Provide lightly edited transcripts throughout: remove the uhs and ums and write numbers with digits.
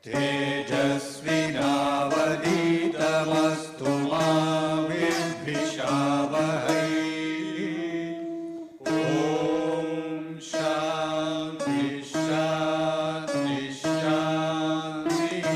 तेजस्विनावधीतमस्तु मा विद्विषावहै। ॐ शान्ति शान्ति शान्तिः।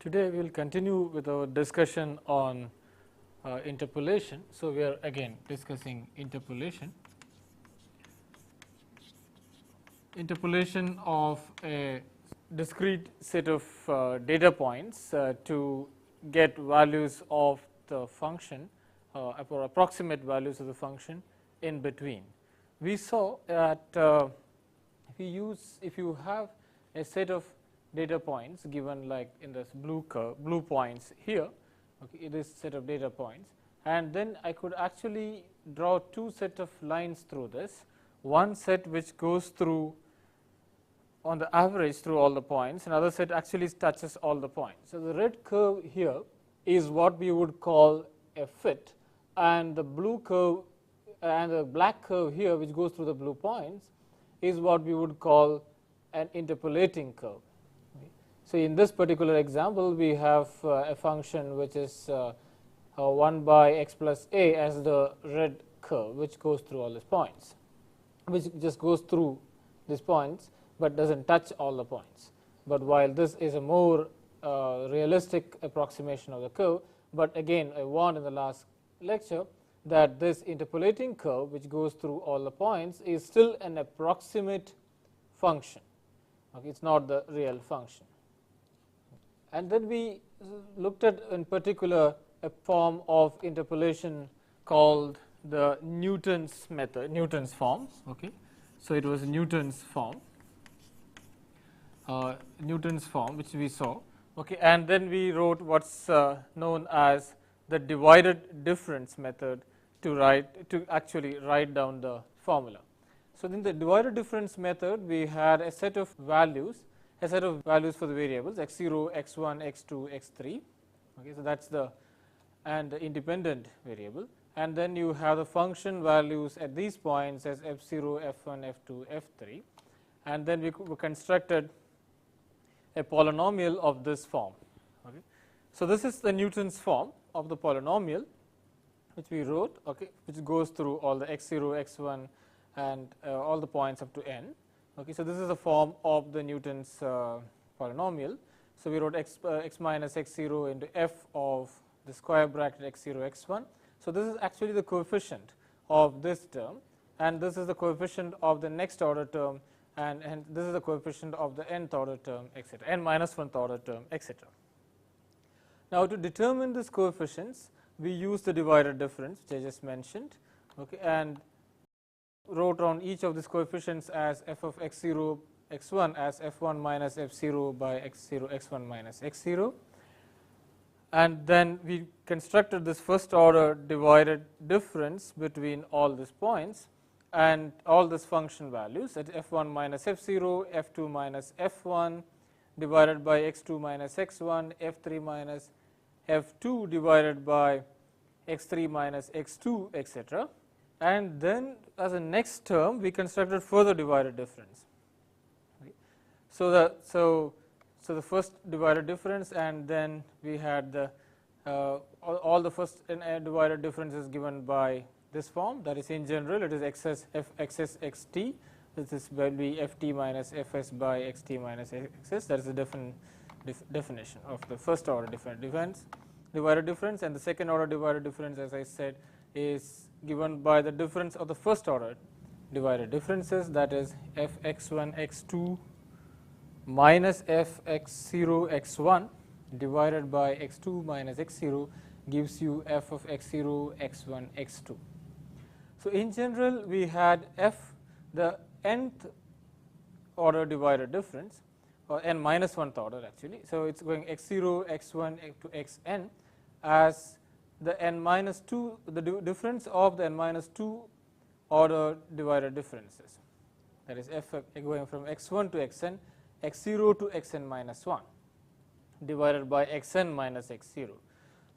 Today we will continue with our discussion on interpolation. So, we are again discussing interpolation. Interpolation of a discrete set of data points to get values of the function or approximate values of the function in between. We saw that if you have a set of data points given like in this blue curve, blue points here, okay, this set of data points, and then I could actually draw two set of lines through this, one set which goes through on the average through all the points, another set actually touches all the points. So, the red curve here is what we would call a fit, and the blue curve and the black curve here which goes through the blue points is what we would call an interpolating curve. So, in this particular example we have a function which is 1 by x plus a as the red curve which goes through all these points, which just goes through these points, but does not touch all the points. But while this is a more realistic approximation of the curve, but again I warned in the last lecture that this interpolating curve which goes through all the points is still an approximate function. Okay, it is not the real function. And then we looked at in particular a form of interpolation called the Newton's method, Newton's form. Okay. So, it was Newton's form which we saw, okay, and then we wrote what is known as the divided difference method to actually write down the formula. So, in the divided difference method we had a set of values for the variables x0, x1, x2, x3. Okay, so, that is the independent variable, and then you have the function values at these points as f0, f1, f2, f3, and then we constructed a polynomial of this form. Okay. So, this is the Newton's form of the polynomial which we wrote, okay, which goes through all the x0, x1 and all the points up to n. Okay, so, this is the form of the Newton's polynomial. So, we wrote x minus x0 into f of the square bracket x0 x1. So, this is actually the coefficient of this term, and this is the coefficient of the next order term, and this is the coefficient of the nth order term, etc., n minus 1th order term, etc. Now, to determine these coefficients we use the divided difference which I just mentioned, okay, and wrote on each of these coefficients as f of x0 x1 as f1 minus f0 by x0 x1 minus x0, and then we constructed this first order divided difference between all these points and all these function values at f1 minus f0, f2 minus f1 divided by x2 minus x1, f3 minus f2 divided by x3 minus x2, etc. And then as a next term we constructed further divided difference. Okay. So, the first divided difference, and then we had the all the first divided difference is given by this form, that is in general it is xs xt, this will be ft minus fs by xt minus xs, that is the definition of the first order divided difference, and the second order divided difference, as I said, is given by the difference of the first order divided differences, that is f x1 x2 minus f x0 x1 divided by x2 minus x0 gives you f of x0 x1 x2. So in general we had f the nth order divisor difference, or n minus 1th order actually. So it's going x0 x1 to xn as the n minus 2, the difference of the n minus 2 order divisor differences, that is f going from x1 to xn, x0 to xn minus 1 divided by xn minus x0.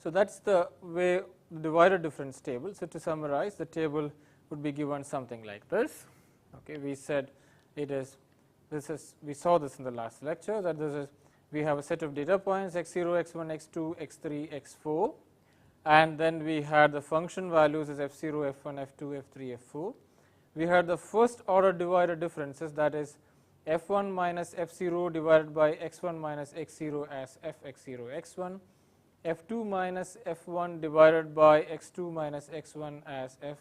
So that's the way the divisor difference table. So to summarize, the table would be given something like this. Okay, we said it is, this is, we saw this in the last lecture, that this is, we have a set of data points x0, x1, x2, x3, x4, and then we had the function values as f0, f1, f2, f3, f4. We had the first order divisor differences, that is f1 minus f0 divided by x1 minus x0 as f x0 x1, f2 minus f1 divided by x2 minus x1 as f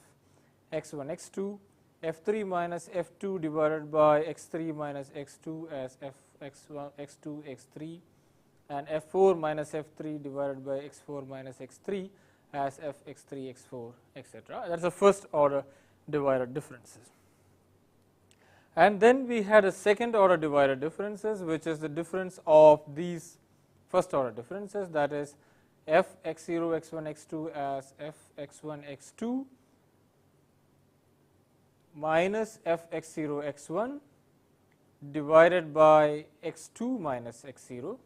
x1 x2, f3 minus f2 divided by x3 minus x2 as f x1 x2 x3, and f4 minus f3 divided by x4 minus x3 as f x3 x4, etc. That is the first order divisor differences. And then we had a second order divisor differences, which is the difference of these first order differences, that is f x0 x1 x2 as f x1 x2 minus f x0 x1 divided by x2 minus x0,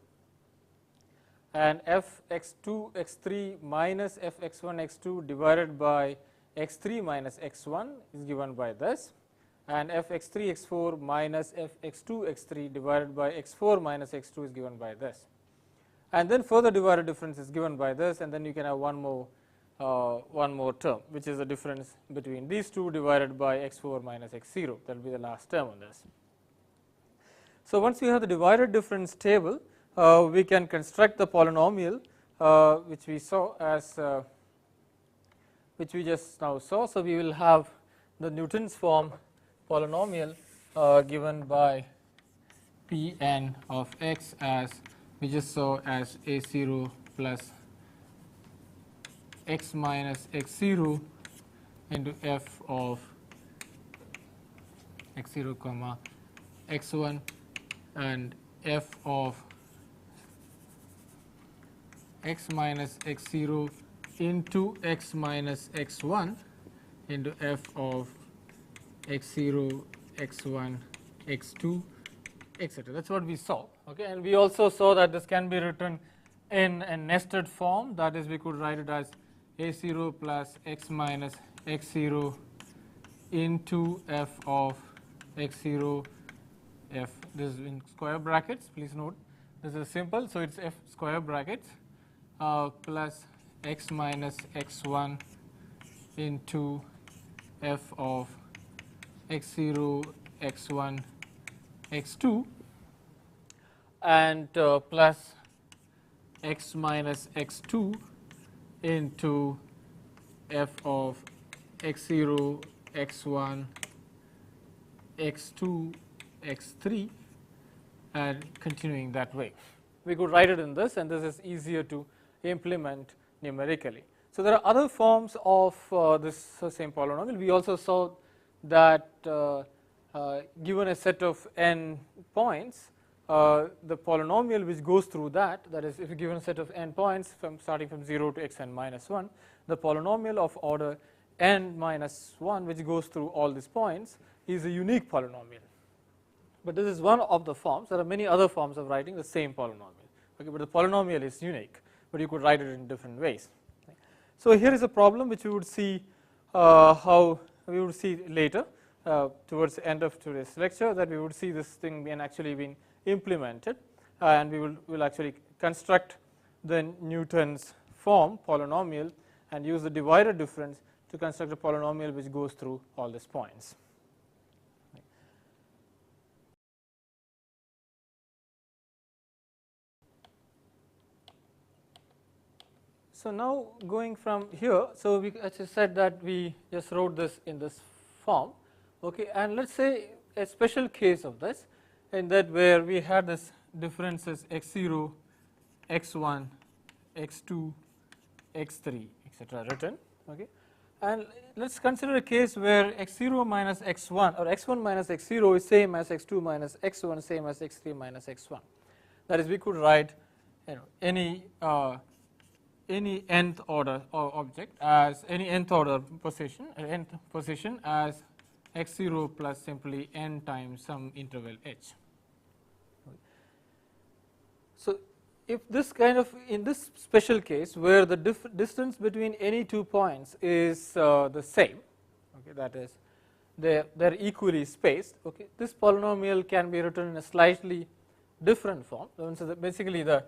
and f x2 x3 minus f x1 x2 divided by x3 minus x1 is given by this, and f x3 x4 minus f x2 x3 divided by x4 minus x2 is given by this. And then further divisor difference is given by this, and then you can have one more term, which is the difference between these two divided by x4 minus x0. That will be the last term on this. So once we have the divisor difference table, we can construct the polynomial which we saw as which we just now saw. So we will have the Newton's form polynomial given by Pn of x as we just saw as a0 plus x minus x0 into f of x0 comma x1 and f of x minus x0 into x minus x1 into f of x0 x1 x2 etc. That is what we saw. Okay, and we also saw that this can be written in a nested form, that is we could write it as a0 plus x minus x0 into f of x0 f, this is in square brackets, please note this is simple. So it is f square brackets plus x minus x1 into f of x0 x1 x2 and plus x minus x2 into f of x0 x1 x2 x3 and continuing that way. We could write it in this, and this is easier to implement numerically. So there are other forms of this same polynomial. We also saw that given a set of n points, the polynomial which goes through that is if you given a set of n points from starting from 0 to xn minus 1, the polynomial of order n minus 1 which goes through all these points is a unique polynomial. But this is one of the forms. There are many other forms of writing the same polynomial. Okay, but the polynomial is unique, but you could write it in different ways. So here is a problem which we would see how we would see later towards the end of today's lecture, that we would see this thing being actually being implemented, and we will actually construct the Newton's form polynomial and use the divisor difference to construct a polynomial which goes through all these points. So now going from here, so we as I said that we just wrote this in this form, okay, and let's say a special case of this in that where we had this differences x0, x1, x2, x3, etc. written. Okay. And let's consider a case where x0 minus x1 or x1 minus x0 is same as x2 minus x1 same as x3 minus x1. That is, we could write any nth order or object as any nth order position as x0 plus simply n times some interval h. So if this kind of, in this special case where the distance between any 2 points is the same, okay, that is they are equally spaced, okay, this polynomial can be written in a slightly different form. So basically the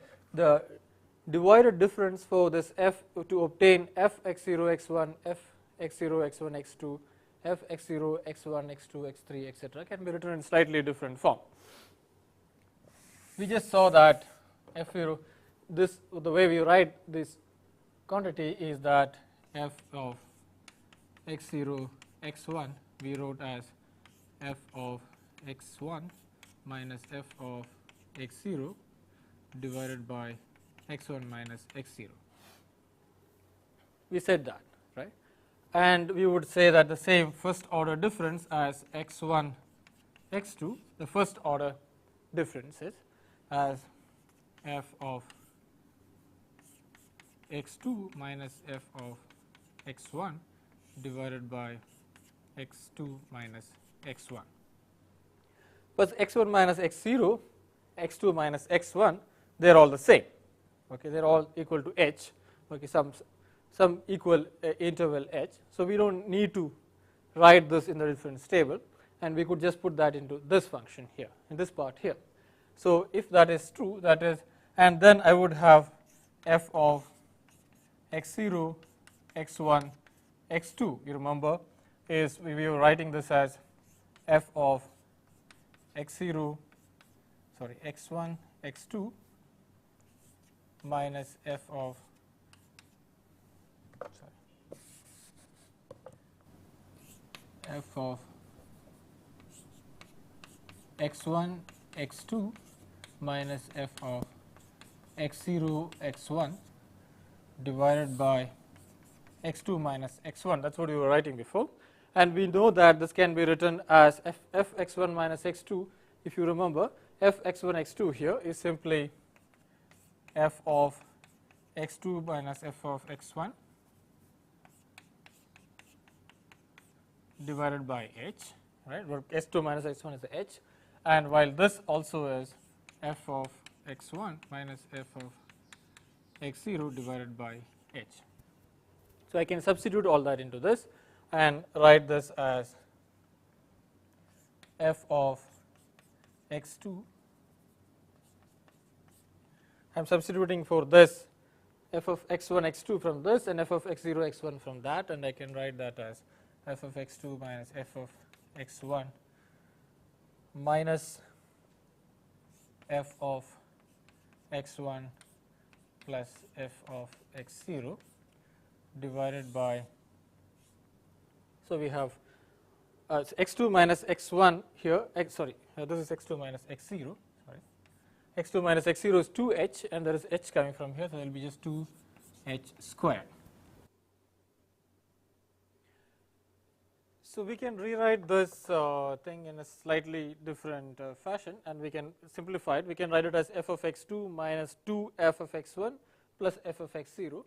divided difference for this f to obtain f x0 x1, f x0 x1 x2, f x0 x1 x2 x3 etc. can be written in slightly different form. We just saw that f0, this the way we write this quantity is that f of x0 x1 we wrote as f of x1 minus f of x0 divided by x1 minus x0. We said that, right? And we would say that the same first order difference as x1 x2, the first order differences as f of x2 minus f of x1 divided by x2 minus x1. But x1 minus x0, x2 minus x1, they are all the same. Okay, they are all equal to h. Okay, some equal interval h. So we don't need to write this in the difference table, and we could just put that into this function here, in this part here. So if that is true, that is, and then I would have f of x0, x1, x2. You remember, is we were writing this as f of x0, sorry, x1, x2 minus f of x1, x2 minus f of x0, x1 divided by x2 minus x1. That's what we were writing before. And we know that this can be written as f x1 minus x2. If you remember, f x1 x2 here is simply f of x2 minus f of x1 divided by h, right, where s2 minus x1 is the h, and while this also is f of x1 minus f of x0 divided by h. So I can substitute all that into this and write this as f of x2. I am substituting for this f of x1 x2 from this and f of x0 x1 from that, and I can write that as f of x2 minus f of x1 minus f of x1 plus f of x0 divided by, so we have x2 minus x1 here, this is x2 minus x0, sorry, x2 minus x0 is 2h, and there is h coming from here, so there will be just 2h squared. So we can rewrite this thing in a slightly different fashion, and we can simplify it. We can write it as f of x2 minus 2f of x1 plus f of x0,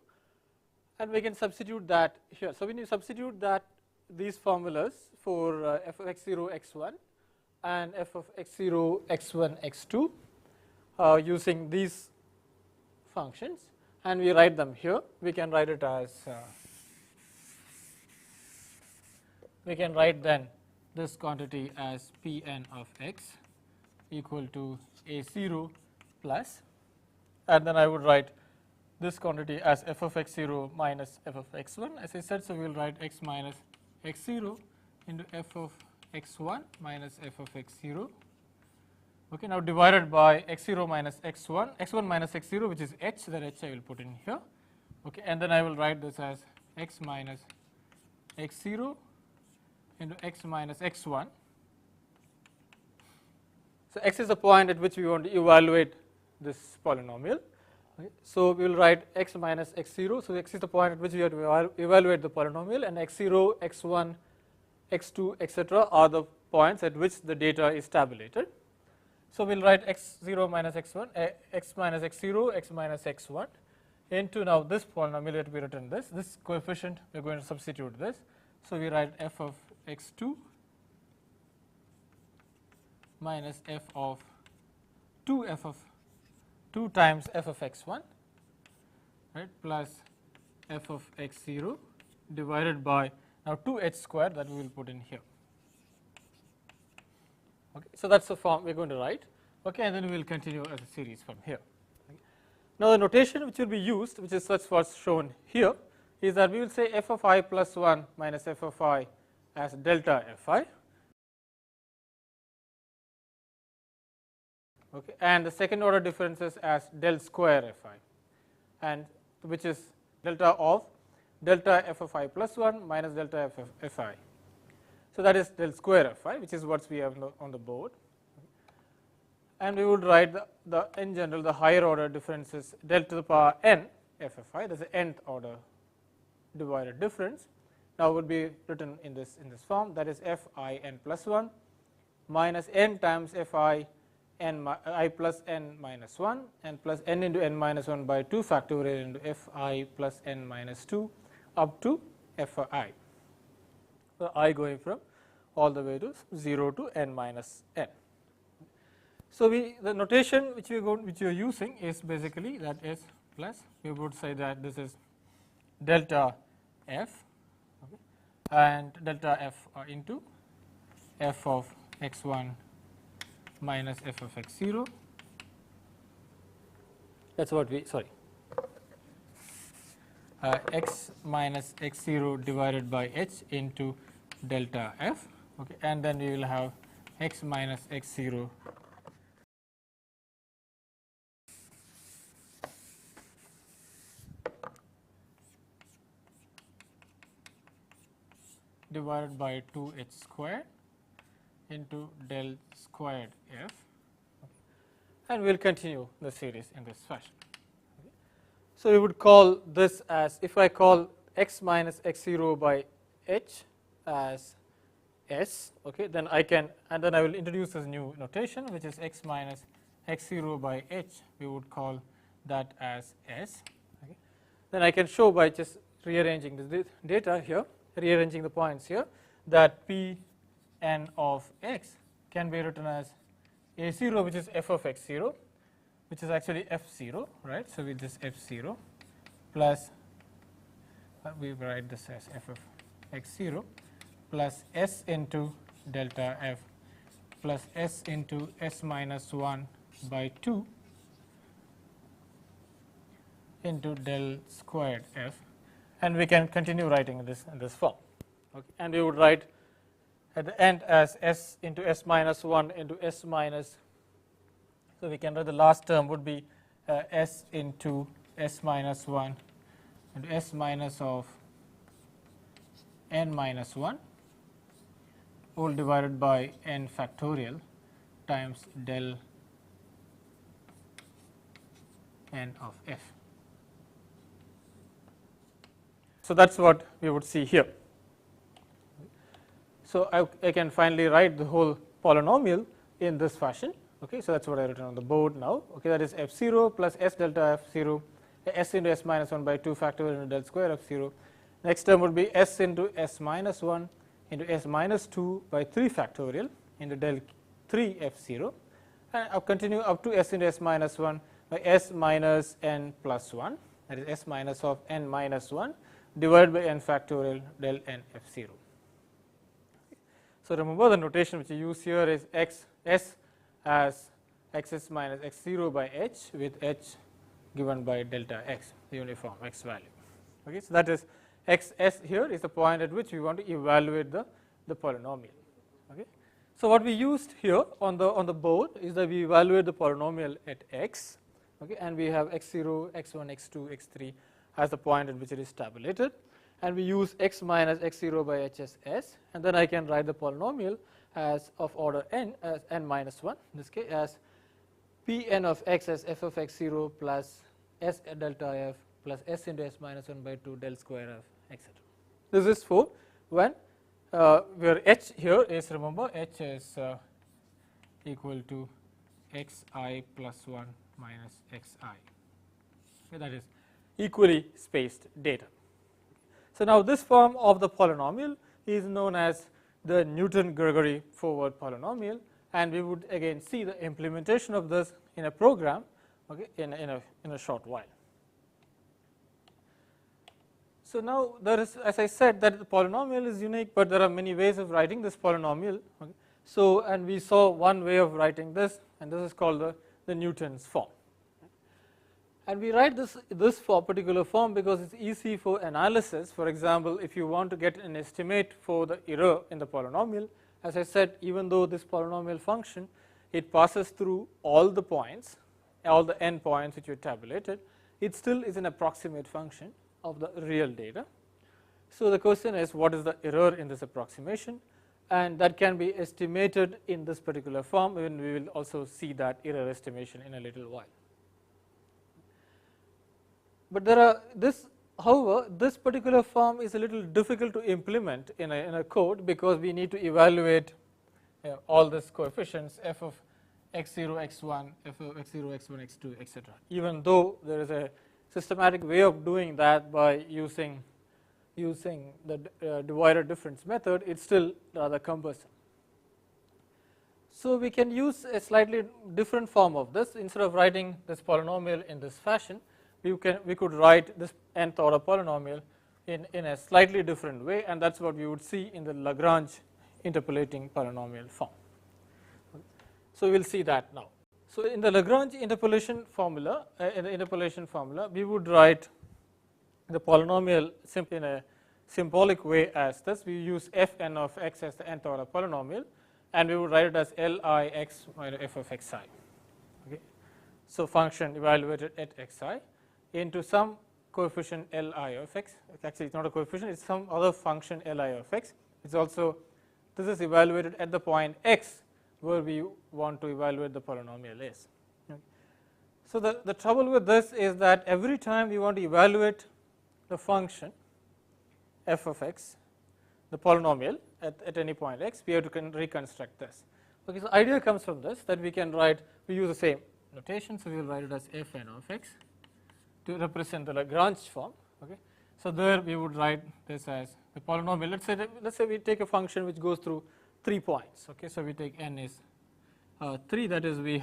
and we can substitute that here. So when you substitute that, these formulas for f of x0 x1 and f of x0 x1 x2 using these functions, and we write them here, we can write it as we can write then this quantity as Pn of x equal to a0 plus, and then I would write this quantity as f of x0 minus f of x1, as I said. So we will write x minus x0 into f of x1 minus f of x0. Okay, now divided by x0 minus x1, x1 minus x0, which is h, that h I will put in here. Okay, and then I will write this as x minus x0 into x minus x1. So x is the point at which we want to evaluate this polynomial. Okay. So we will write x minus x0. So x is the point at which we have to evaluate the polynomial, and x0, x1, x2, etc. are the points at which the data is tabulated. So we will write x0 minus x1, x minus x0, x minus x1 into now this polynomial that we written this coefficient we are going to substitute this. So we write f of x2 minus f of 2 times f of x1, right, plus f of x0 divided by now 2h square that we will put in here. Okay. So that's the form we are going to write, okay, and then we will continue as a series from here. Okay. Now the notation which will be used, which is such what's shown here, is that we will say f of I plus 1 minus f of I as delta fi. Okay, and the second order differences as del square fi, and which is delta of delta f of I plus 1 minus delta f of fi. So that is del square fi, which is what we have on the board. And we would write the in general the higher order differences del to the power n f of I, that is the nth order divided difference. Now would be written in this form, that is f I n plus 1 minus n times f I I plus n minus 1 and plus n into n minus 1 by 2 factorial into f I plus n minus 2 up to f I. So I going from all the way to 0 to n minus n. So the notation which we are using is basically that is plus, we would say that this is delta f, okay, and delta f into f of x1 minus f of x0. That's what we x minus x0 divided by h into delta f, okay, and then we will have x minus x0 divided by 2h squared into del squared f, and we will continue the series in this fashion. Okay. So we would call this as, if I call x minus x0 by h as s, okay, then I can, and then I will introduce this new notation which is x minus x0 by h, we would call that as s. Okay. Then I can show by just rearranging the data here, rearranging the points here, that p n of x can be written as a0, which is f of x0, which is actually f0, right. So with this f0 plus we write this as f of x0 plus s into delta f plus s into s minus 1 by 2 into del squared f, and we can continue writing this in this form. Okay. And we would write at the end as s into s minus 1 into s minus, so we can write the last term would be s into s minus 1 into s minus of n minus 1 all divided by n factorial times del n of f. So that is what we would see here. So I can finally write the whole polynomial in this fashion. Okay, so that's what I written on the board now. Okay, that is f0 plus s delta f0, s into s minus 1 by 2 factorial into del square f0. Next term would be s into s minus 1 into s minus 2 by 3 factorial into del 3 f0, and I'll continue up to s into s minus 1 by s minus n plus 1, that is s minus of n minus 1 divided by n factorial del n f0. So remember the notation which you use here is s as xs minus x0 by h with h given by delta x, the uniform x value. Okay, so that is xs here is the point at which we want to evaluate the polynomial. Okay. So what we used here on the board is that we evaluate the polynomial at x, okay, and we have x0, x1, x2, x3 as the point at which it is tabulated, and we use x minus x0 by h as s, and then I can write the polynomial as of order n, as n minus 1 in this case, as p n of x as f of x0 plus s delta f plus s into s minus 1 by 2 del square f, etc. This is for when where h here is, remember, h is equal to xi plus 1 minus xi. Okay, that is equally spaced data. So now this form of the polynomial is known as the Newton-Gregory forward polynomial, and we would again see the implementation of this in a program, okay, in a short while. So now there is, as I said, that the polynomial is unique, but there are many ways of writing this polynomial. Okay. So, and we saw one way of writing this, and this is called the Newton's form. And we write this for particular form because it's easy for analysis. For example, if you want to get an estimate for the error in the polynomial, as I said, even though this polynomial function, it passes through all the points, all the n points which you tabulated, it still is an approximate function of the real data. So the question is, what is the error in this approximation? And that can be estimated in this particular form, and we will also see that error estimation in a little while. But there are this, however, this particular form is a little difficult to implement in a code, because we need to evaluate all these coefficients f of x0, x1, f of x0, x1, x2, etc. Even though there is a systematic way of doing that by using the divided difference method, it's still rather cumbersome. So we can use a slightly different form of this. Instead of writing this polynomial in this fashion, we could write this nth order polynomial in a slightly different way, and that's what we would see in the Lagrange interpolating polynomial form. So we will see that now. So in the Lagrange interpolation formula, we would write the polynomial simply in a symbolic way as this. We use f n of x as the nth order polynomial, and we would write it as Li x minus f of xi. Okay. So function evaluated at xi into some coefficient Li of x. Actually, it's not a coefficient; it's some other function Li of x. It's also, this is evaluated at the point x where we want to evaluate the polynomial is. Okay. So the trouble with this is that every time we want to evaluate the function f of x, the polynomial at any point x, we have to reconstruct this. Okay, so idea comes from this, that we can write, we use the same notation, so we will write it as f n of x to represent the Lagrange form. Okay, so there we would write this as the polynomial. Let's say we take a function which goes through 3 points. Okay, so we take n is 3. That is, we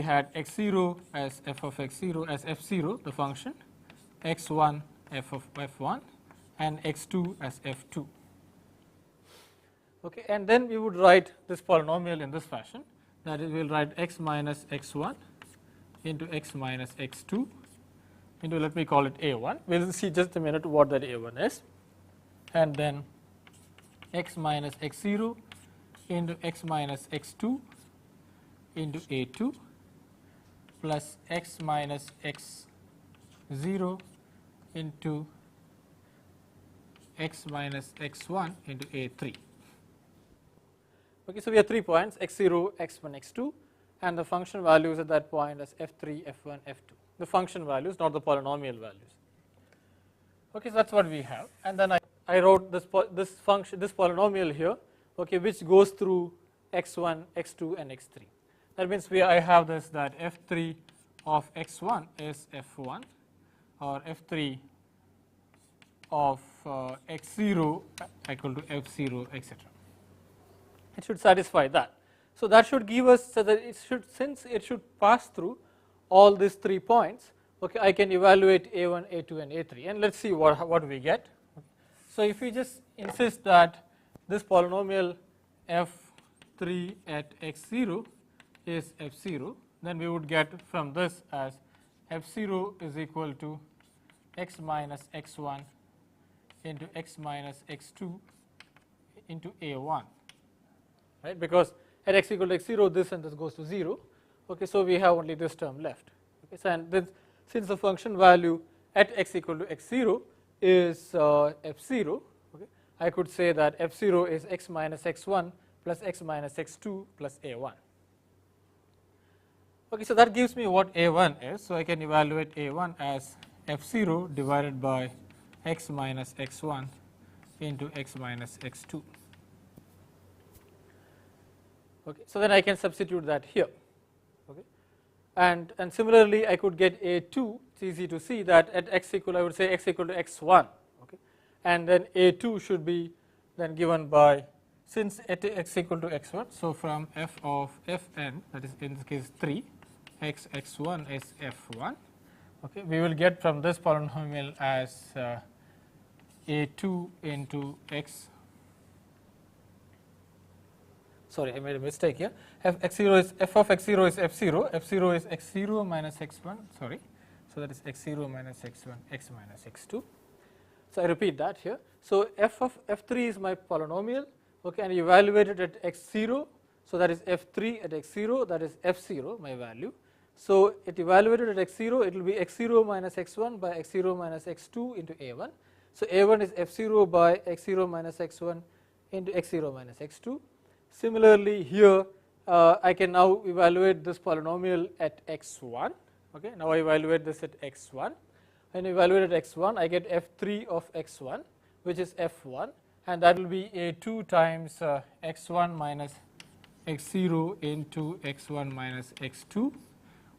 had x0 as f of x0 as f0, the function, x1 f of f1, and x2 as f2. Okay, and then we would write this polynomial in this fashion. That is, we will write x minus x1 into x minus x2 into, let me call it a1. We will see just a minute what that a1 is, and then x minus x0 into x minus x2 into a2 plus x minus x0 into x minus x1 into a3. Okay, so we have 3 points, x0, x1, x2, and the function values at that point as f3, f1, f2. The function values, not the polynomial values. Okay, so that's what we have, and then I wrote this polynomial here, okay, which goes through x1, x2, and x3. That means I have this, that f3 of x1 is f1, or f3 of x0 equal to f0, etc. It should satisfy that. So that should give us, so that it should, since it should pass through all these 3 points, okay, I can evaluate a1, a2, and a3, and let's see what we get. So if we just insist that this polynomial f3 at x0 is f0, then we would get from this as f0 is equal to x minus x1 into x minus x2 into a1, right? Because at x equal to x0, this and this goes to 0. Okay, so we have only this term left. Okay, so and then since the function value at x equal to x0 is f0, okay, I could say that f0 is x minus x1 plus x minus x2 plus a1. Okay, so that gives me what a1 is. So I can evaluate a1 as f0 divided by x minus x1 into x minus x2. Okay, so then I can substitute that here. Okay, and similarly I could get a2. It's easy to see that at x equal, I would say x equal to x1. Okay, and then a2 should be then given by, since at x equal to x1, so from f of fn, that is in this case 3, x1 is f1. Okay, we will get from this polynomial as a2 into x. Sorry, I made a mistake here. F of x0 is f0, f0 is x0 minus x1, sorry. So that is x0 minus x1, x minus x2. So I repeat that here. So f of f3 is my polynomial, okay, and evaluate it at x0. So that is f3 at x0, that is f0, my value. So it evaluated at x0, it will be x0 minus x1 by x0 minus x2 into a1. So a1 is f0 by x0 minus x1 into x0 minus x2. Similarly here I can now evaluate this polynomial at x1. Okay, now I evaluate this at x1, and evaluate at x1 I get f3 of x1, which is f1, and that will be a2 times x1 minus x0 into x1 minus x2,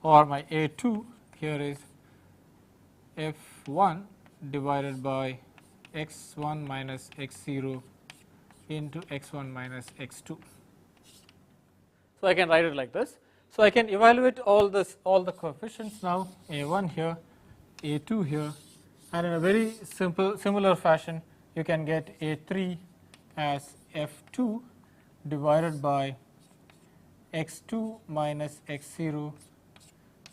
or my a2 here is f1 divided by x1 minus x0 into x1 minus x2. So I can write it like this. So I can evaluate all the coefficients now, a1 here, a2 here, and in a very similar fashion you can get a3 as f2 divided by x2 minus x0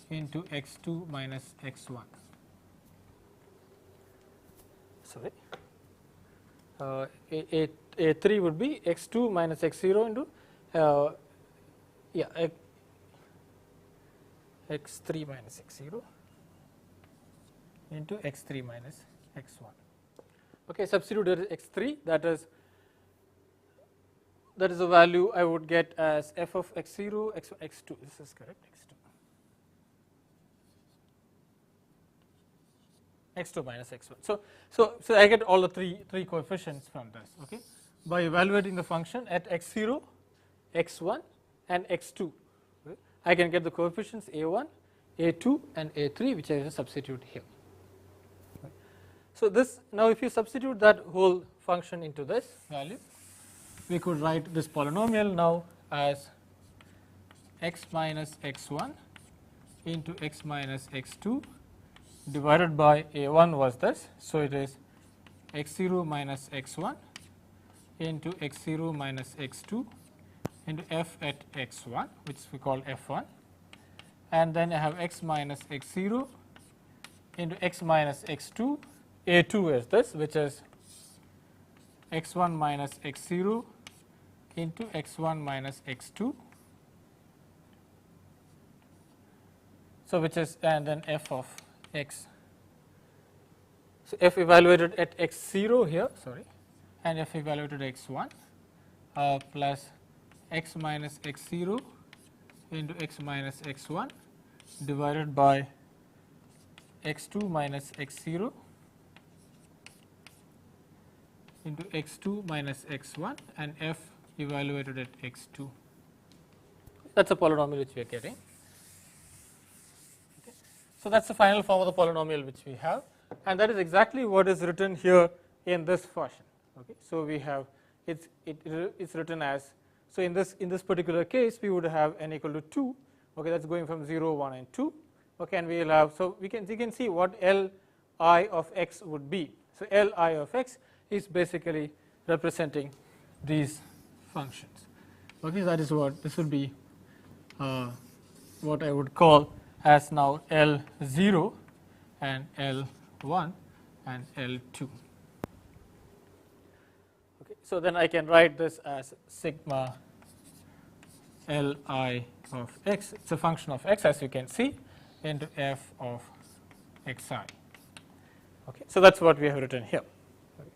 into x2 minus x1. Sorry, a3 would be x2 minus x0 into x3 minus x0 into x3 minus x1. Okay, substitute there is x3, that is the value I would get as f of x0, x2. This is correct, x2 minus x1. So I get all the three coefficients from this. Okay, by evaluating the function at x0, x1, and x2, okay, I can get the coefficients a1, a2, and a3, which I will substitute here. Okay. So this, now if you substitute that whole function into this value, we could write this polynomial now as x minus x1 into x minus x2 divided by a1 was this, so it is x0 minus x1 into x0 minus x2 into f at x1, which we call f1, and then I have x minus x0 into x minus x2, a2 is this, which is x1 minus x0 into x1 minus x2, so which is, and then f of x. So f evaluated at x0 here, sorry, and f evaluated at x1 plus x minus x0 into x minus x1 divided by x2 minus x0 into x2 minus x1, and f evaluated at x2. That is a polynomial which we are getting. Okay. So that is the final form of the polynomial which we have, and that is exactly what is written here in this fashion. Okay. So we have it is written as, so in this particular case we would have n equal to 2. Okay, that is going from 0, 1, and 2. Okay, and we will have, so you can see what Li of x would be. So Li of x is basically representing these functions. Okay, that is what this would be, what I would call as now L0 and L1 and L2. Okay, so then I can write this as sigma Li of x. It's a function of x, as you can see, into f of xi. Okay, so that's what we have written here. Okay.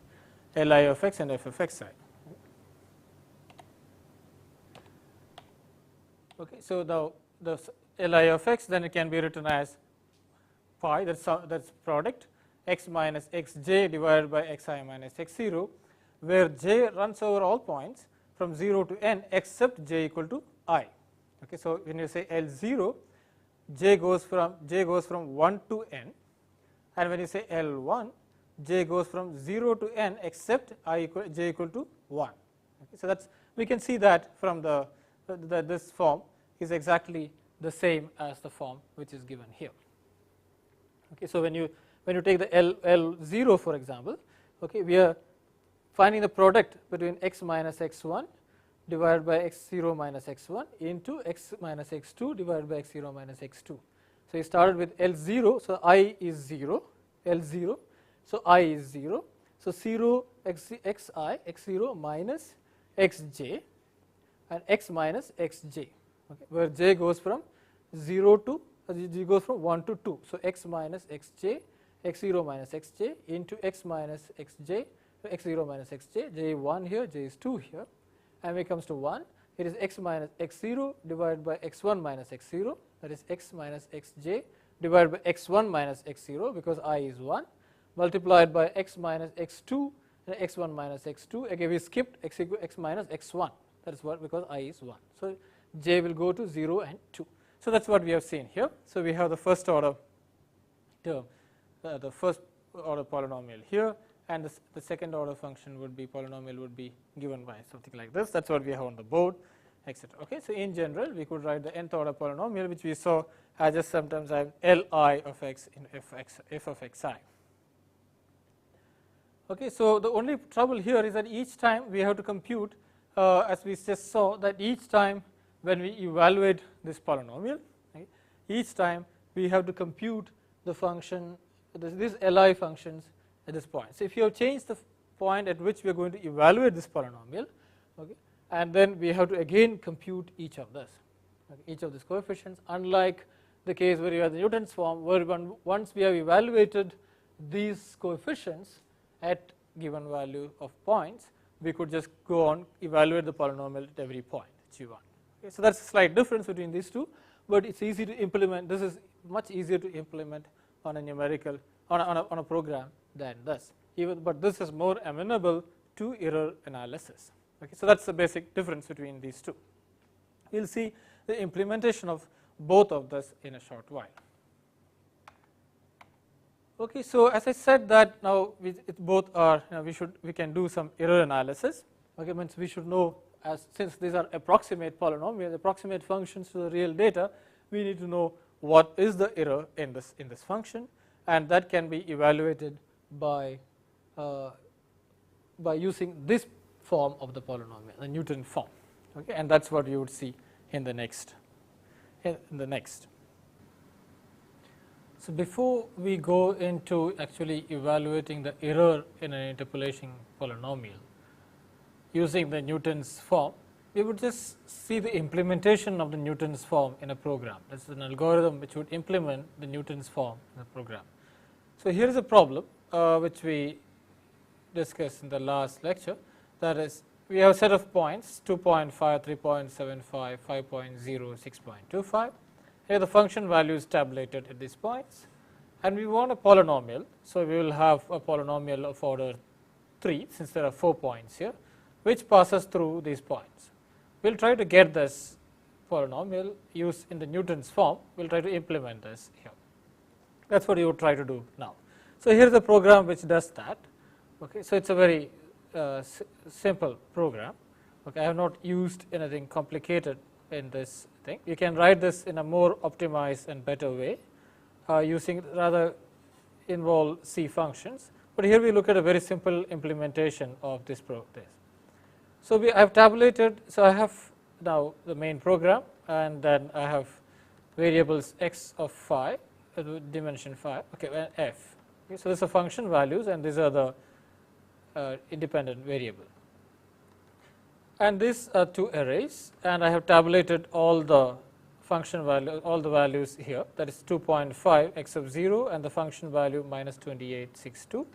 Li of x and f of xi. Okay, so the Li of x, then it can be written as phi, that's product x minus xj divided by xi minus x0, where j runs over all points from 0 to n except j equal to I. Okay, so when you say L0, j goes from 1 to n, and when you say L1, j goes from 0 to n except j equal to 1. Okay, so that's, we can see that from this form is exactly the same as the form which is given here. Okay, so when you take the L0, for example, okay, we are finding the product between x minus x1 divided by x0 minus x1 into x minus x2 divided by x0 minus x2. So you started with L0, so I is 0, L0, so I is 0, so 0 xi x0 minus xj and x minus xj, okay, where j goes from 0 to j goes from 1 to 2, so x minus xj, x0 minus xj into x minus xj, x0 minus xj, j 1 here, j is 2 here, and when it comes to 1, it is x minus x0 divided by x1 minus x0, that is x minus xj divided by x1 minus x0 because I is 1, multiplied by x minus x2 and x1 minus x2, again we skipped x minus x1, that is what, because I is 1. So j will go to 0 and 2. So that's what we have seen here. So we have the first order term, the first order polynomial here, and the second order function would be polynomial would be given by something like this. That's what we have on the board, etc. Okay, so in general we could write the nth order polynomial, which we saw as just sometimes I have Li of x in f of xi. Okay, so the only trouble here is that each time we have to compute, as we just saw, that each time when we evaluate this polynomial, right, each time we have to compute the function, these Li functions at this point. So if you have changed the point at which we are going to evaluate this polynomial, okay, and then we have to again compute each of this, okay, each of these coefficients, unlike the case where you have the Newton's form, where once we have evaluated these coefficients at given value of points, we could just go on evaluate the polynomial at every point that you want. Okay, so that's a slight difference between these two, but it's easy to implement. This is much easier to implement on a numerical on a program than this. But this is more amenable to error analysis. Okay, so that's the basic difference between these two. We'll see the implementation of both of this in a short while. Okay, so as I said that now both are, we can do some error analysis. Okay, means we should know, as since these are approximate polynomials, approximate functions to the real data, we need to know what is the error in this function, and that can be evaluated by using this form of the polynomial, the Newton form. Okay, and that's what you would see in the next. So before we go into actually evaluating the error in an interpolation polynomial using the Newton's form, we would just see the implementation of the Newton's form in a program. This is an algorithm which would implement the Newton's form in a program. So here is a problem which we discussed in the last lecture. That is, we have a set of points 2.5, 3.75, 5.0, 6.25. Here the function value is tabulated at these points, and we want a polynomial. So we will have a polynomial of order 3, since there are 4 points here, which passes through these points. We'll try to get this polynomial used in the Newton's form. We'll try to implement this here. That's what you would try to do now. So here's a program which does that. Okay, so it's a very simple program. Okay, I have not used anything complicated in this thing. You can write this in a more optimized and better way using rather involved C functions. But here we look at a very simple implementation of this. So I have tabulated. So I have now the main program, and then I have variables x of phi, dimension phi. Okay, and f. Okay, so these are function values, and these are the independent variable. And these are 2 arrays, and I have tabulated all the function value, all the values here. That is 2.5 x of 0, and the function value minus 2862.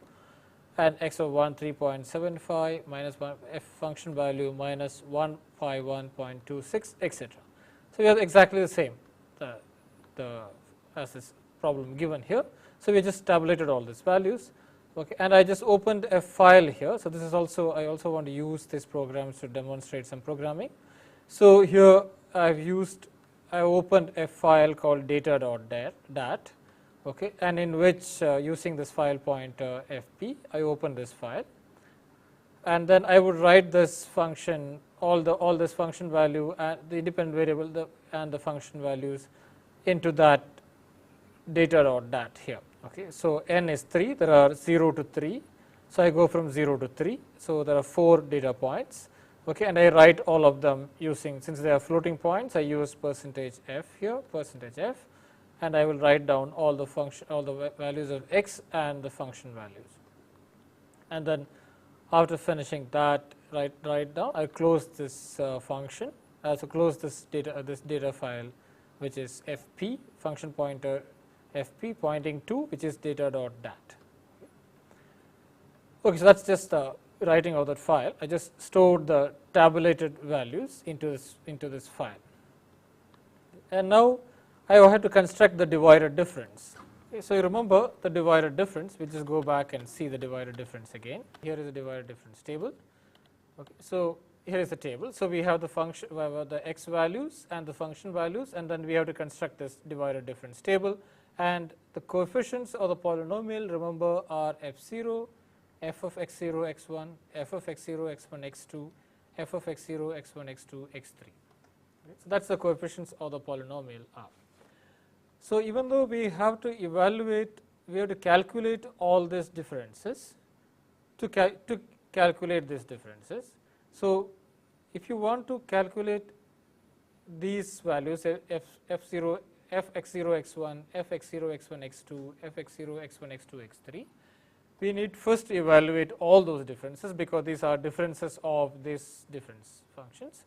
and x of 1 3.75 minus 1 f function value minus 151.26 etc. So, we have exactly the same as this problem given here. So, we just tabulated all these values, okay, and I just opened a file here. So, this is also I also want to use this program to demonstrate some programming. So, here I opened a file called data.dat, okay, and in which using this file pointer fp I open this file, and then I would write this function, all this function value and the independent variable and the function values into that data.dat here. Okay. So, n is 3, there are 0 to 3. So, I go from 0 to 3. So, there are 4 data points, okay, and I write all of them using, since they are floating points, I use %f here, %f, and I will write down all the values of x and the function values. And then after finishing that write down, I close this function, so close this data file, which is fp, function pointer fp pointing to which is data.dat. Okay, so that's just the writing of that file. I just stored the tabulated values into this file, and now I have to construct the divided difference. Okay, so you remember the divided difference. We just go back and see the divided difference again. Here is the divided difference table. Okay, so here is the table. So we have the function, the x values and the function values, and then we have to construct this divided difference table. And the coefficients of the polynomial, remember, are f0, f of x0 x1, f of x0 x1 x2, f of x0 x1 x2 x3. So that's the coefficients of the polynomial are. So even though we have to evaluate, we have to calculate all these differences to calculate these differences. So if you want to calculate these values f0, fx0 x1, fx0 x1 x2, fx0 x1 x2 x3, we need first to evaluate all those differences, because these are differences of these difference functions.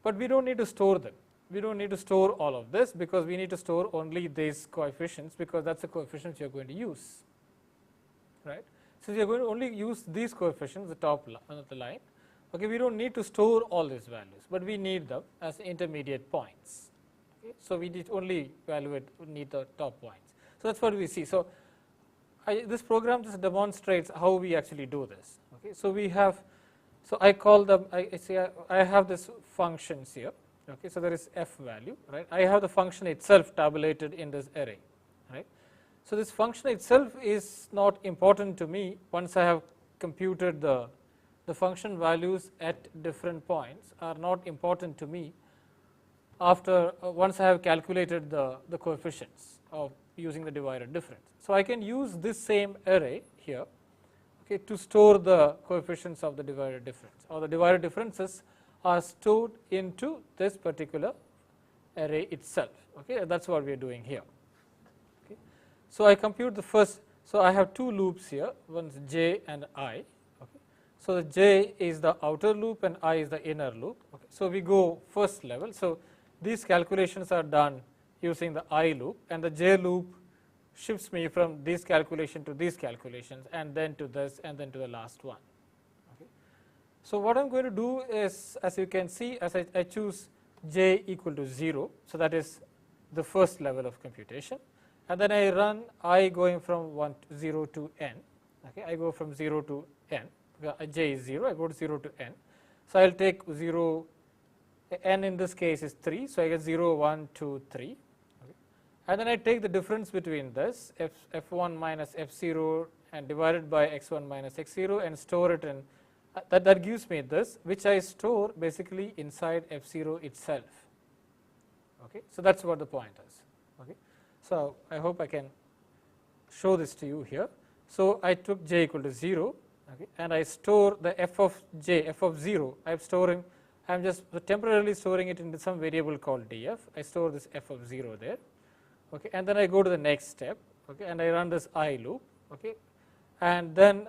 But we don't need to store them. We don't need to store all of this, because we need to store only these coefficients, because that's the coefficients you are going to use, right. So, we are going to only use these coefficients, the top of the line. Okay, we don't need to store all these values, but we need them as intermediate points. Okay. So, we need only need the top points. So, that's what we see. So, this program just demonstrates how we actually do this. Okay. So, we have, so I call them, I have this functions here. Okay. So, there is f value, right. I have the function itself tabulated in this array, right. So, this function itself is not important to me once I have computed the function values at different points are not important to me after once I have calculated the coefficients of using the divided difference. So, I can use this same array here, okay, to store the coefficients of the divided difference, or the divided differences are stored into this particular array itself. Okay, that's what we are doing here. Okay. So, I compute the first. So, I have two loops here, one is j and I. Okay. So, the j is the outer loop and I is the inner loop. Okay. So, we go first level. So, these calculations are done using the I loop, and the j loop shifts me from this calculation to these calculations, and then to this, and then to the last one. Okay. So, what I am going to do is, as you can see, as I choose j equal to 0. So, that is the first level of computation, and then I run I going from 0 to n. Okay. I go from 0 to n, j is 0, I go to 0 to n. So, I will take 0, n in this case is 3. So, I get 0, 1, 2, 3. And then I take the difference between this f1 minus f0 and divided by x1 minus x0 and store it in, that gives me this, which I store basically inside f0 itself. Okay. So, that is what the point is. Okay. So, I hope I can show this to you here. So, I took j equal to 0, okay, and I store the f of j, f of 0, I am just temporarily storing it into some variable called df. I store this f of 0 there. Okay, and then I go to the next step, okay, and I run this I loop, okay, and then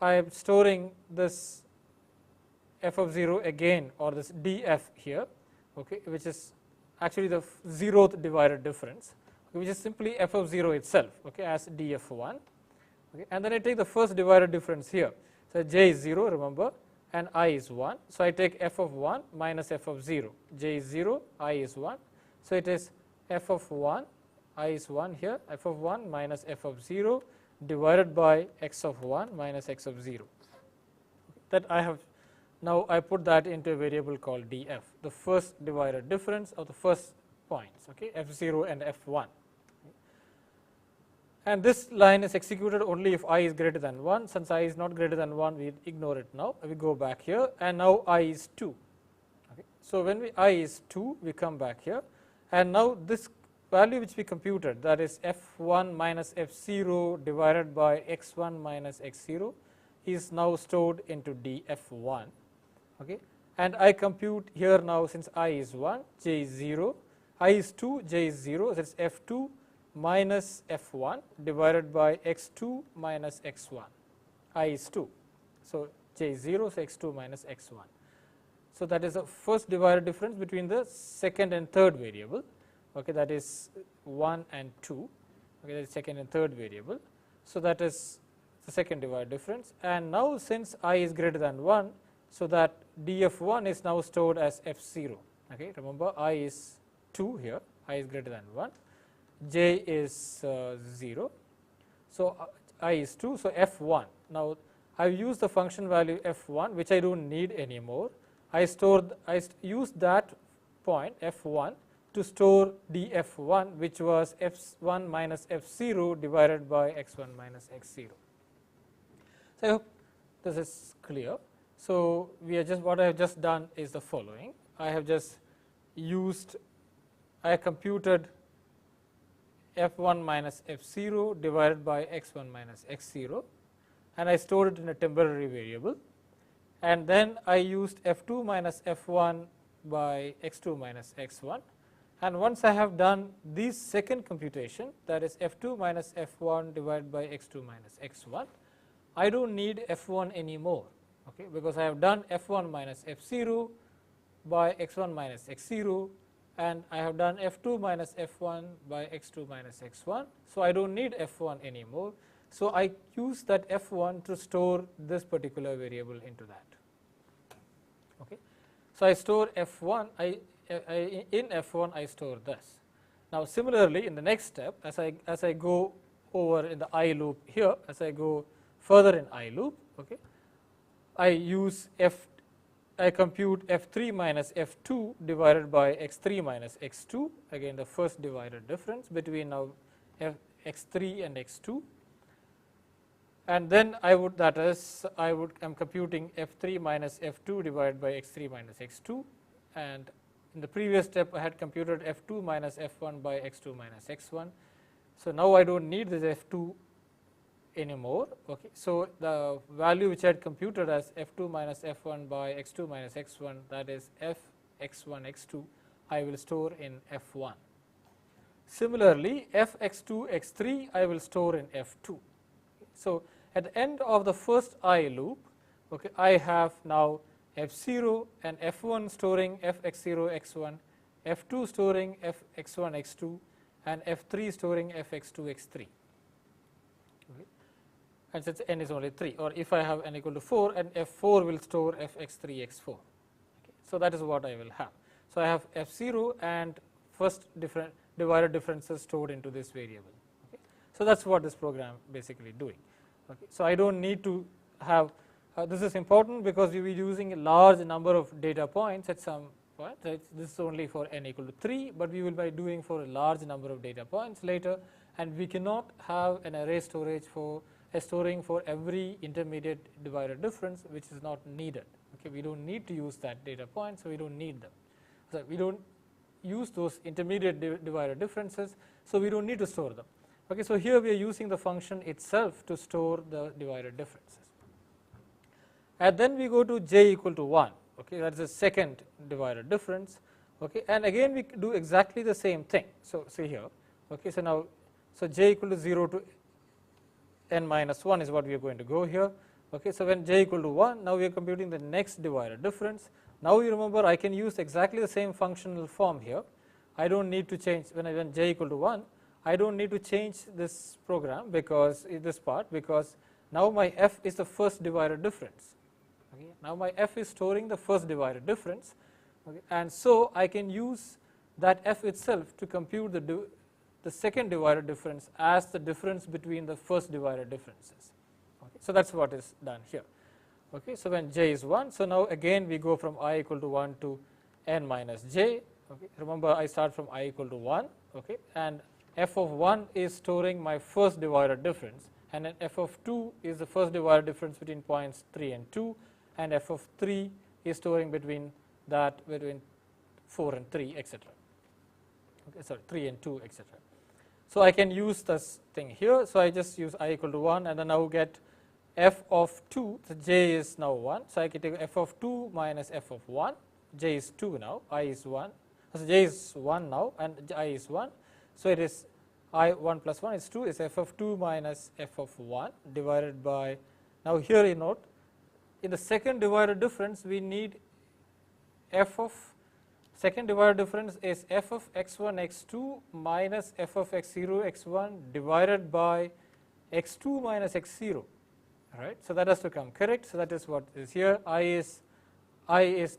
I am storing this f of 0 again, or this df here, okay, which is actually the 0th divided difference, which is simply f of 0 itself, okay, as df1, Okay. And then I take the first divided difference here. So j is 0, remember, and I is 1. So I take f of 1 minus f of 0. J is 0, I is 1. So it is f of 1, I is 1 here, f of 1 minus f of 0 divided by x of 1 minus x of 0. That I have, now I put that into a variable called df, the first divided difference of the first points, okay, f0 and f1. And this line is executed only if I is greater than 1. Since I is not greater than 1, we ignore it now. We go back here, and now I is 2. Okay. So when I is 2, we come back here, and now this value which we computed, that is f1 minus f0 divided by x1 minus x0, is now stored into df1. Okay. And I compute here now, since I is 1, j is 0, I is 2, j is 0, so it's f2 minus f1 divided by x2 minus x1. I is 2, so j is 0, so x2 minus x1. So that is the first divided difference between the second and third variable. Okay, that is 1 and 2. Okay, that is second and third variable. So that is the second divided difference. And now since I is greater than 1, so that df1 is now stored as f0. Okay, remember I is 2 here, I is greater than 1. J is 0, so I is 2, so f1. Now I have used the function value f1, which I don't need anymore. I use that point f1 to store df1, which was f1 minus f0 divided by x1 minus x0. So I hope this is clear. So we are what I have just done is the following. I have computed f1 minus f0 divided by x1 minus x0, and I stored it in a temporary variable, and then I used f2 minus f1 by x2 minus x1, and once I have done this second computation, that is f2 minus f1 divided by x2 minus x1, I don't need f1 anymore, okay, because I have done f1 minus f0 by x1 minus x0, and I have done f2 minus f1 by x2 minus x1, so I don't need f1 anymore. So I use that f1 to store this particular variable into that. Okay. So I store f1, in f1 I store this. Now similarly in the next step, as I go over in the I loop here, as I go further in I loop, okay, I compute f3 minus f2 divided by x3 minus x2, again the first divided difference between now x3 and x2, and then I'm computing f3 minus f2 divided by x3 minus x2, and in the previous step I had computed f2 minus f1 by x2 minus x1. So now I don't need this f2 anymore. Okay. So the value which I had computed as f2 minus f1 by x2 minus x1, that is f x1 x2, I will store in f1. Similarly, f x2 x3 I will store in f2. So at the end of the first I loop, okay, I have now f0 and f1 storing f x0 x1, f2 storing f x1 x2, and f3 storing f x2 x3. Okay. And since n is only 3, or if I have n equal to 4, and f4 will store f x3 x4. Okay. So that is what I will have. So I have f0 and first divided differences stored into this variable. Okay. So that's what this program basically doing. Okay. So I don't need to have this is important because we will be using a large number of data points at some point. So this is only for n equal to 3, but we will be doing for a large number of data points later, and we cannot have an array storage for storing for every intermediate divided difference, which is not needed. Okay, we don't need to use that data point, so we don't need them. So we don't use those intermediate divided differences, so we don't need to store them. Okay, so here we are using the function itself to store the divided differences. And then we go to j equal to 1. Okay, that is the second divided difference. Okay, and again we do exactly the same thing. So see here. Okay, so now j equal to 0 to n minus 1 is what we are going to go here. Okay, so when j equal to 1, now we are computing the next divided difference. Now you remember I can use exactly the same functional form here. I don't need to change when j equal to 1. I don't need to change this program because this part, because now my f is the first divided difference. Okay. Now my f is storing the first divided difference, okay, and so I can use that f itself to compute the second divided difference as the difference between the first divided differences. Okay. So that's what is done here. Okay. So when j is 1, so now again we go from I equal to 1 to n minus j. Okay. Remember, I start from I equal to 1, okay, and f of 1 is storing my first divided difference, and then f of 2 is the first divided difference between points 3 and 2, and f of 3 is storing between 4 and 3, etc. Okay, sorry, 3 and 2, etc. So I can use this thing here. So I just use I equal to 1, and then now get f of 2. So j is now 1. So I can take f of 2 minus f of 1. J is 2 now. I is 1. So j is 1 now, and I is 1. So it is I 1 plus 1 is 2, is f of 2 minus f of 1 divided by, now here you note, in the second divided difference we need f of, second divided difference is f of x1 x2 minus f of x0 x1 divided by x2 minus x0, right. So that has to come correct. So that is what is here. I is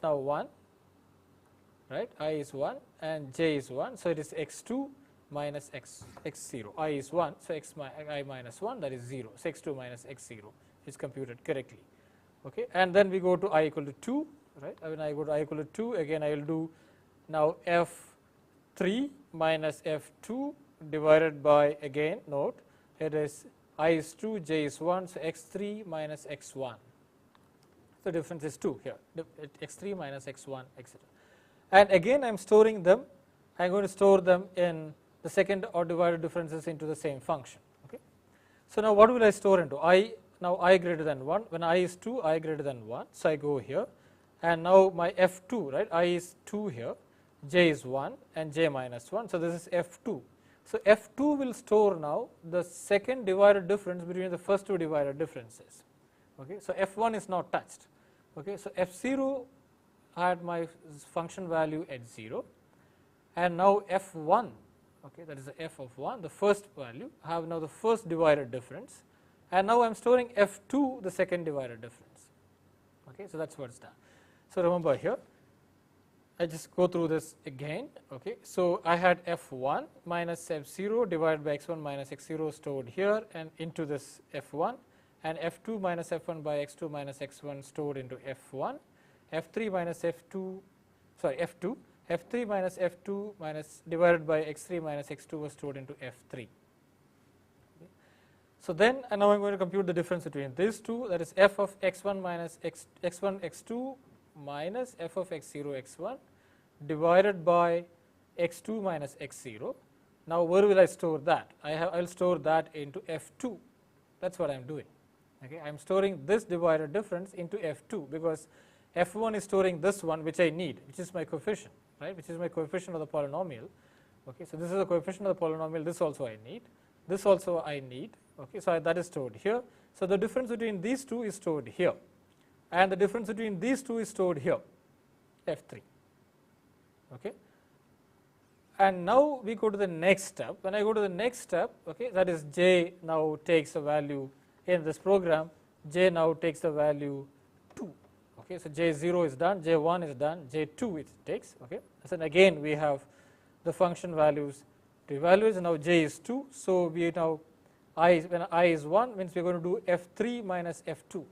now 1, right. I is 1 and j is 1. So it is x2 minus x0. I is 1, so I minus 1, that is 0. So x2 minus x0 is computed correctly. Okay. And then we go to I equal to 2, right. When I go to I equal to 2, again I will do now f3 minus f2 divided by, again note, it is I is 2, j is 1, so x3 minus x1. The difference is 2 here, x3 minus x1, etc. And again I am storing them, I am going to store them in the second or divided differences into the same function. Okay. So now what will I store into? Now I greater than 1, when I is 2, I greater than 1, so I go here, and now my f2, right, I is 2 here, j is 1 and j minus 1, so this is f2. So f2 will store now the second divided difference between the first two divided differences. Okay. So f1 is not touched. Okay. So f0 had my function value at 0, and now f1, okay, that is the f of 1, the first value, have now the first divided difference, and now I am storing f2, the second divided difference. Okay. So that is what is done. So remember here, I just go through this again. Okay. So I had f1 minus f0 divided by x1 minus x0 stored here and into this f1, and f2 minus f1 by x2 minus x1 stored into f1, f3 minus f2, sorry f2, f3 minus f2 minus divided by x3 minus x2 was stored into f3. Okay. So then now I am going to compute the difference between these two, that is f of x1 minus x1 x2 minus f of x0 x1 divided by x2 minus x0. Now where will I store that? I will store that into f2. That is what I am doing. Okay. I am storing this divided difference into f2 because f1 is storing this one which I need, which is my coefficient, right, which is my coefficient of the polynomial. Okay. So this is the coefficient of the polynomial, this also I need, this also I need. Okay. So that is stored here. So the difference between these two is stored here, and the difference between these two is stored here, f3. Okay. And now we go to the next step. When I go to the next step, okay, that is j now takes a value in this program, j now takes the value 2. Okay. So j0 is done, j1 is done, j2 it takes. Okay. So then again we have the function values to evaluate, and now j is 2. So we now when I is 1 means we are going to do f3 minus f2.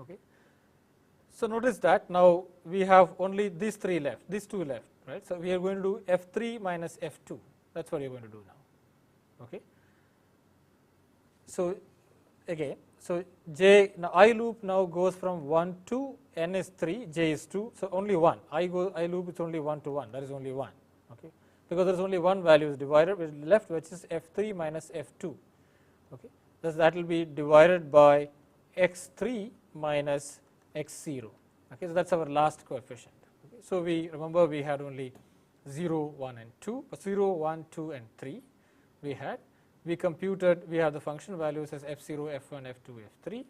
Okay. So notice that now we have only these three left, these two left, right. So we are going to do f3 minus f2. That is what you are going to do now. Okay. So again, so j, now I loop now goes from 1 to n is 3, j is 2, so only 1. I loop is only 1 to 1, that is only 1. Okay. Because there is only one value is divided, which is left, which is f3 minus f2. Okay. Thus that will be divided by x3 minus x0. Okay. So that is our last coefficient. Okay. So we remember we had only 0, 1 and 2, 0, 1, 2 and 3 we had. We computed, we have the function values as f0, f1, f2, f3.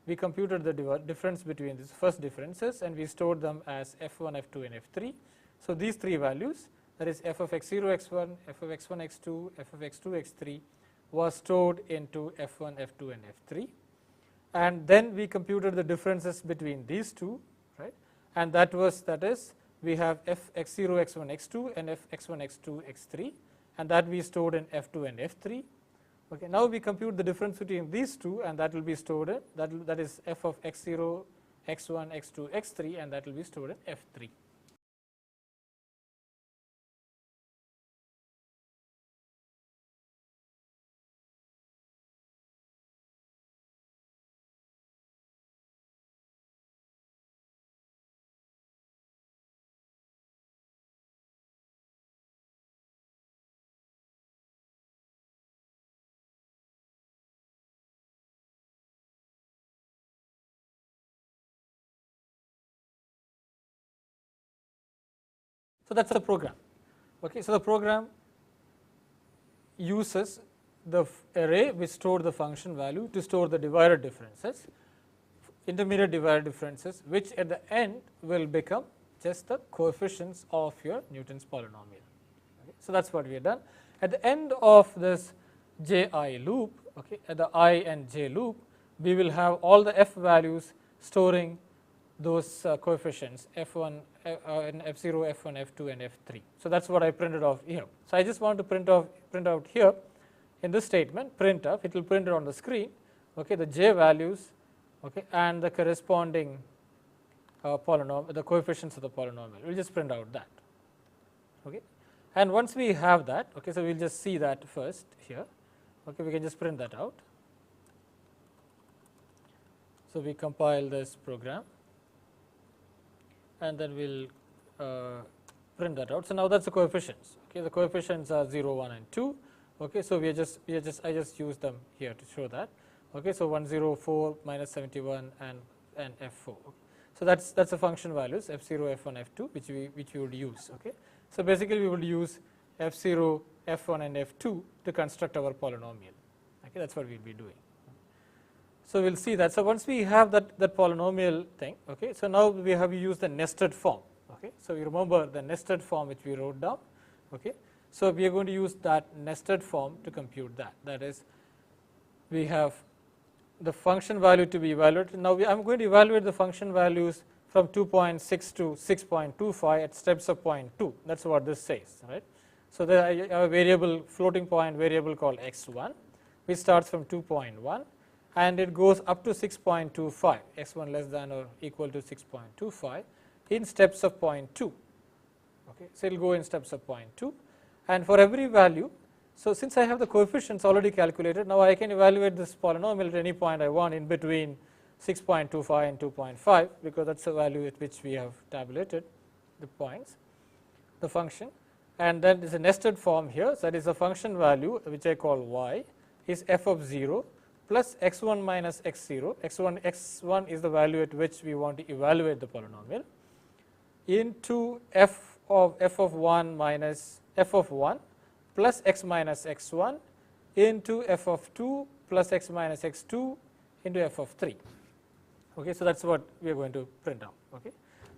We computed the difference between these first differences and we stored them as f1, f2 and f3. So these three values that is f of x0 x1, f of x1 x2, f of x2 x3 was stored into f1, f2 and f3, and then we computed the differences between these two, right, and that is we have f x0 x1 x2 and f x1 x2 x3, and that we stored in f2 and f3. Okay, now we compute the difference between these two, and that will be stored in that is f of x0 x1 x2 x3, and that will be stored in f3. So that's the program. Okay, so the program uses the array which stored the function value to store the divided differences, intermediate divided differences, which at the end will become just the coefficients of your Newton's polynomial. Okay, so that's what we have done. At the end of this ji loop, okay, at the I and j loop, we will have all the f values storing those coefficients f1 and f0, f1, f2 and f3. So that's what I printed off here. So I just want to print out here in this statement, printf, it will print it on the screen, okay, the j values, okay, and the corresponding polynomial, the coefficients of the polynomial. We'll just print out that. Okay, and once we have that, okay, so we'll just see that first here. Okay, we can just print that out. So we compile this program, and then we'll print that out. So now that's the coefficients. Okay, the coefficients are 0, 1 and 2. Okay, so I just use them here to show that. Okay, so 104 minus 71 and f4. So that's the function values f0, f1, f2 which we would use. Okay, so basically we would use f0, f1 and f2 to construct our polynomial. Okay, that's what we'll be doing. So we'll see that. So once we have that polynomial thing, okay, so now we have used the nested form. Okay, so you remember the nested form which we wrote down. Okay, so we are going to use that nested form to compute that. That is, we have the function value to be evaluated. Now I'm going to evaluate the function values from 2.6 to 6.25 at steps of 0.2. That's what this says, right? So there I have a variable, floating point variable called x1, which starts from 2.1. and it goes up to 6.25, x1 less than or equal to 6.25 in steps of 0.2. Okay, so it will go in steps of 0.2, and for every value, so since I have the coefficients already calculated, now I can evaluate this polynomial at any point I want in between 6.25 and 2.5, because that's the value at which we have tabulated the points, the function, and then there is a nested form here. So that is the function value which I call y is f of 0 plus x1 minus x0, x1 is the value at which we want to evaluate the polynomial, into f of 1 minus f of 1 plus x minus x1 into f of 2 plus x minus x2 into f of 3. Okay, so that's what we are going to print out. Okay,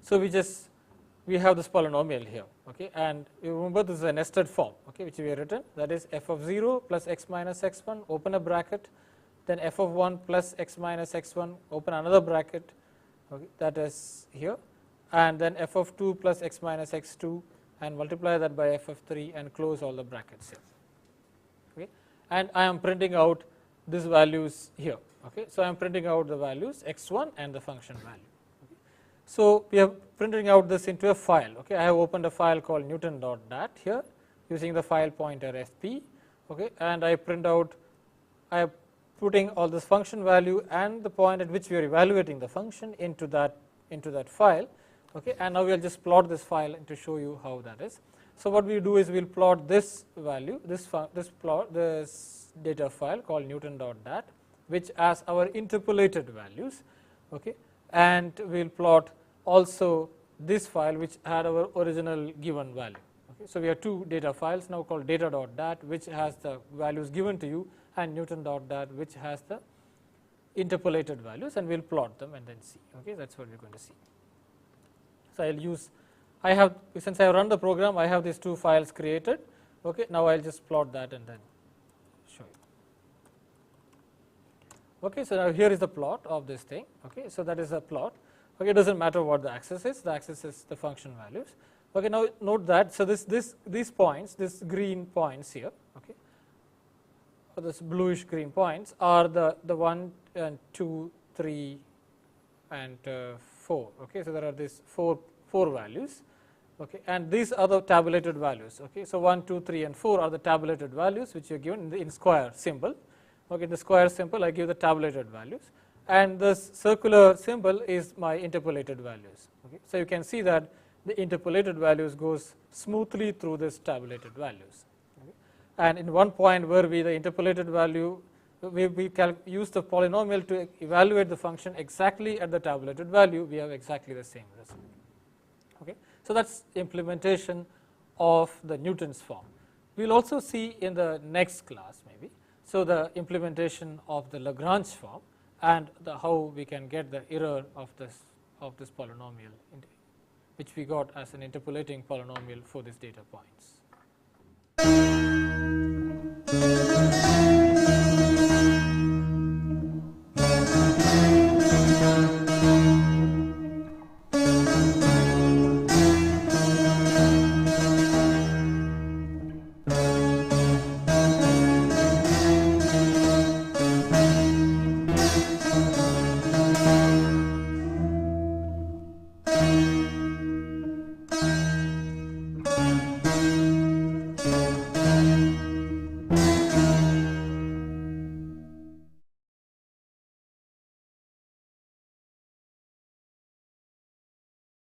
so we have this polynomial here. Okay, and you remember this is a nested form. Okay, which we have written, that is f of 0 plus x minus x1, open a bracket, then f of 1 plus x minus x1, open another bracket, okay, that is here, and then f of 2 plus x minus x2, and multiply that by f of 3 and close all the brackets here. Okay, and I am printing out these values here. Okay, so I am printing out the values x1 and the function value. Okay. So we are printing out this into a file. Okay, I have opened a file called newton.dat here using the file pointer fp. Okay, and I print out, I am putting all this function value and the point at which we are evaluating the function into that file. Okay, and now we will just plot this file to show you how that is. So what we do is we will plot this value, this data file called newton.dat, which has our interpolated values. Okay, and we will plot also this file which had our original given value. Okay, so we have two data files now called data.dat, which has the values given to you, and newton.dat, which has the interpolated values, and we will plot them and then see. Okay, that's what we are going to see. So I will use I have, since I have run the program, I have these two files created. Okay, now I'll just plot that and then show you. Okay, so now here is the plot of this thing. Okay, so that is a plot. Okay, it doesn't matter what the axis is. The axis is the function values. Okay, now note that. So these points, these green points here. Okay, or this bluish green points are the 1 and 2, 3, and 4. Okay, so there are these four values. Okay, and these are the tabulated values. Okay, so 1, 2, 3, and 4 are the tabulated values which are given in square symbol. Okay, in the square symbol I give the tabulated values, and this circular symbol is my interpolated values. Okay, so you can see that the interpolated values goes smoothly through this tabulated values. Okay, and in one point where the interpolated value, we use the polynomial to evaluate the function exactly at the tabulated value, we have exactly the same result. Okay, so that's implementation of the Newton's form. We will also see in the next class maybe, so the implementation of the Lagrange form and how we can get the error of this polynomial, which we got as an interpolating polynomial for these data points.